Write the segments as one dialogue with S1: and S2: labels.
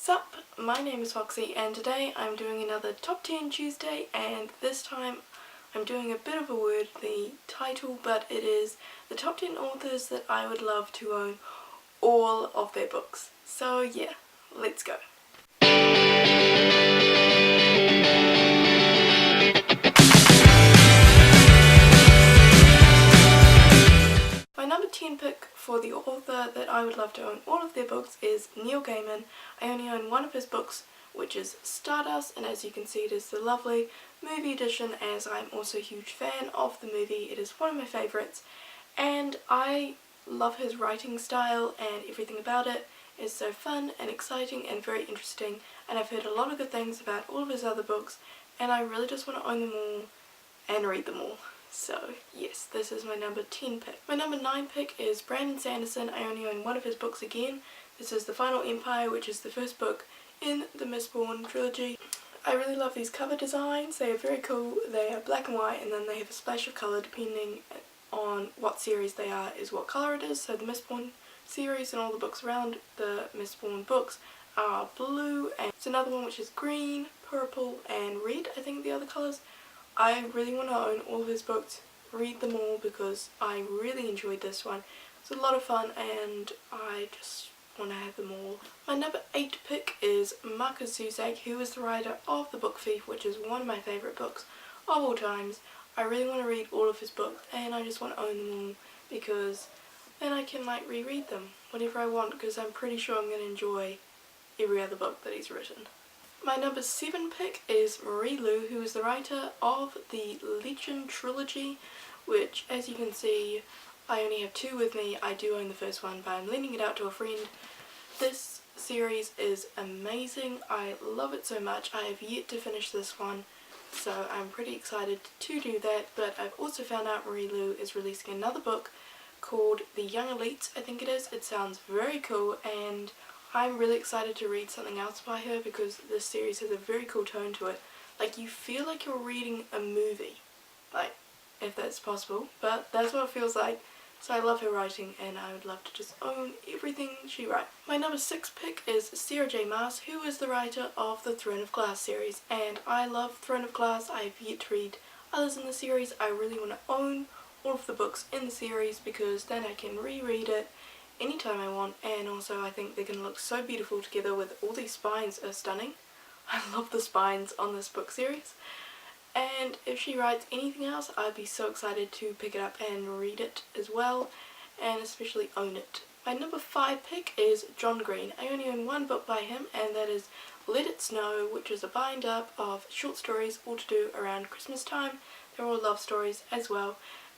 S1: Sup, my name is Foxy and today I'm doing another Top 10 Tuesday, and this time I'm doing a bit of a wordy title, but it is the top 10 authors that I would love to own all of their books. So yeah, let's go. My number 10 pick for the author that I would love to own all of their books is Neil Gaiman. I only own one of his books, which is Stardust, and as you can see it is the lovely movie edition, as I'm also a huge fan of the movie. It is one of my favourites, and I love his writing style and everything about it is so fun and exciting and very interesting, and I've heard a lot of good things about all of his other books, and I really just want to own them all and read them all. So yes, this is my number 10 pick. My number 9 pick is Brandon Sanderson. I only own one of his books again. This is The Final Empire, which is the first book in the Mistborn trilogy. I really love these cover designs. They are very cool. They are black and white, and then they have a splash of colour depending on what series they are is what colour it is. So the Mistborn series and all the books around the Mistborn books are blue, and it's another one which is green, purple and red, I think the other colours. I really want to own all of his books, read them all, because I really enjoyed this one. It's a lot of fun and I just want to have them all. My number 8 pick is Markus Zusak, who is the writer of The Book Thief, which is one of my favourite books of all times. I really want to read all of his books and I just want to own them all, because then I can reread them whenever I want, because I'm pretty sure I'm going to enjoy every other book that he's written. My number 7 pick is Marie Lu, who is the writer of the Legend trilogy, which, as you can see, I only have 2 with me. I do own the first one, but I'm lending it out to a friend. This series is amazing. I love it so much. I have yet to finish this one, so I'm pretty excited to do that. But I've also found out Marie Lu is releasing another book called The Young Elites, I think it is. It sounds very cool, and I'm really excited to read something else by her, because this series has a very cool tone to it. You feel like you're reading a movie, if that's possible, but that's what it feels like. So I love her writing and I would love to just own everything she writes. My number 6 pick is Sarah J Maas, who is the writer of the Throne of Glass series, and I love Throne of Glass. I have yet to read others in the series. I really want to own all of the books in the series, because then I can reread it anytime I want, and also I think they're going to look so beautiful together with all these spines are stunning. I love the spines on this book series, and if she writes anything else I'd be so excited to pick it up and read it as well, and especially own it. My number 5 pick is John Green. I only own one book by him, and that is Let It Snow, which is a bind up of short stories all to do around Christmas time. They're all love stories as well,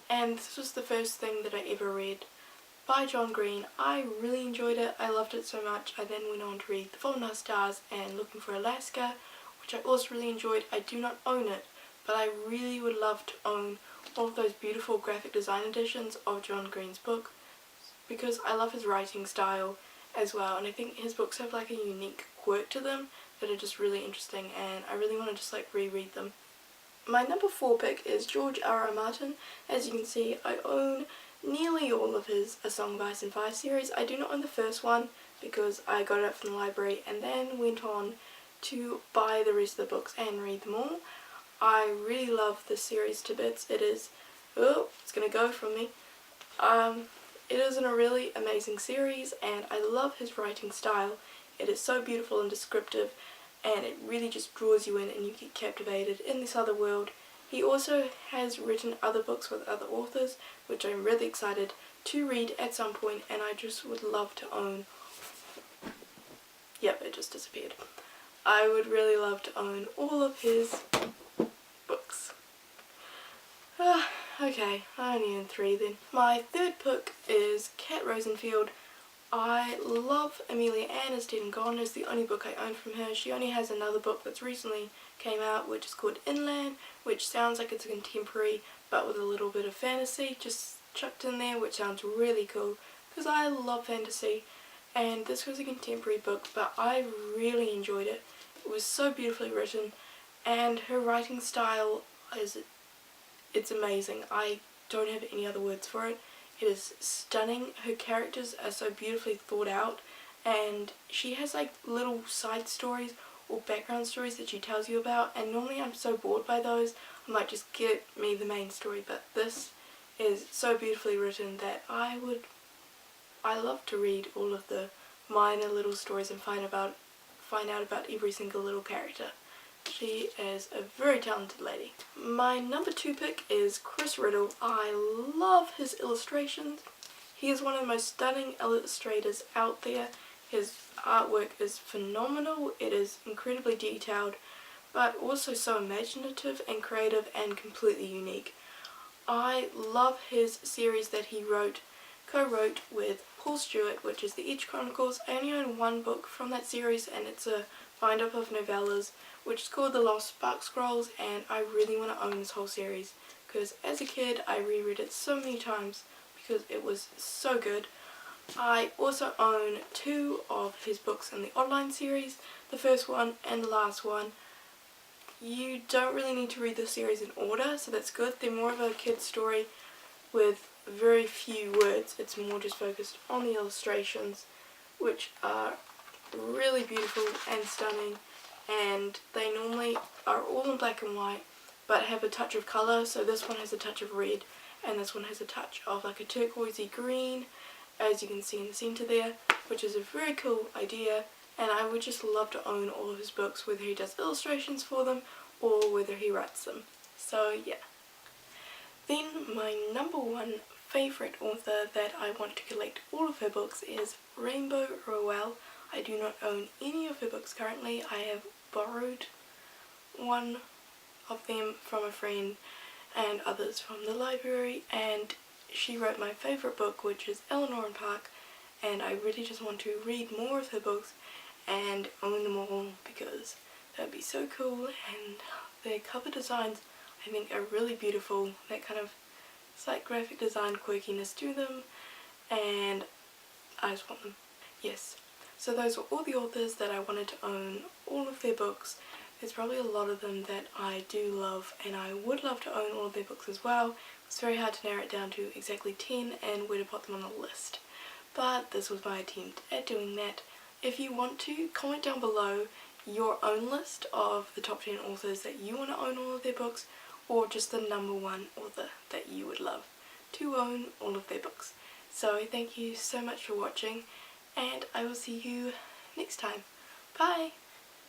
S1: and this was the first thing that I ever read by John Green. I really enjoyed it. I loved it so much. I then went on to read The Fault in Our Stars and Looking for Alaska, which I also really enjoyed. I do not own it, but I really would love to own all of those beautiful graphic design editions of John Green's book, because I love his writing style as well, and I think his books have a unique quirk to them that are just really interesting, and I really want to just reread them. My number 4 pick is George R.R. Martin. As you can see, I own nearly all of his A Song of Ice and Fire series. I do not own the first one because I got it from the library and then went on to buy the rest of the books and read them all. I really love this series to bits. It is, it's gonna go from me. It is a really amazing series, and I love his writing style. It is so beautiful and descriptive, and it really just draws you in and you get captivated in this other world. He also has written other books with other authors, which I'm really excited to read at some point, and I just would love to own. Yep, it just disappeared. I would really love to own all of his books. Okay, I only own 3 then. My 3rd book is Kat Rosenfield. I love Amelia Ann Is Dead and Gone. Is the only book I own from her. She only has another book that's recently came out, which is called Inland, which sounds like it's a contemporary but with a little bit of fantasy just chucked in there, which sounds really cool because I love fantasy, and this was a contemporary book but I really enjoyed it. It was so beautifully written, and her writing style it's amazing. I don't have any other words for it. It is stunning. Her characters are so beautifully thought out, and she has like little side stories or background stories that she tells you about, and normally I'm so bored by those I might just give me the main story, but this is so beautifully written that I love to read all of the minor little stories and find out about every single little character. She is a very talented lady. My number 2 pick is Chris Riddle. I love his illustrations. He is one of the most stunning illustrators out there. His artwork is phenomenal. It is incredibly detailed, but also so imaginative and creative and completely unique. I love his series that he co-wrote with Paul Stewart, which is the Edge Chronicles. I only own one book from that series, and it's a bind-up of novellas, which is called The Lost Spark Scrolls, and I really want to own this whole series, because as a kid I reread it so many times because it was so good. I also own 2 of his books in the Online series, the first one and the last one. You don't really need to read the series in order, so that's good. They're more of a kid's story with very few words. It's more just focused on the illustrations, which are really beautiful and stunning, and they normally are all in black and white but have a touch of colour. So this one has a touch of red, and this one has a touch of like a turquoisey green, as you can see in the centre there, which is a very cool idea, and I would just love to own all of his books, whether he does illustrations for them or whether he writes them. So yeah. Then my number 1 favourite author that I want to collect all of her books is Rainbow Rowell. I do not own any of her books currently. I have borrowed one of them from a friend and others from the library, and she wrote my favourite book, which is Eleanor and Park, and I really just want to read more of her books and own them all because that would be so cool, and their cover designs I think are really beautiful. That kind of slight graphic design quirkiness to them, and I just want them. Yes. So those were all the authors that I wanted to own all of their books. There's probably a lot of them that I do love, and I would love to own all of their books as well. It's very hard to narrow it down to exactly 10 and where to put them on the list. But this was my attempt at doing that. If you want to, comment down below your own list of the top 10 authors that you want to own all of their books, or just the number 1 author that you would love to own all of their books. So thank you so much for watching, and I will see you next time. Bye!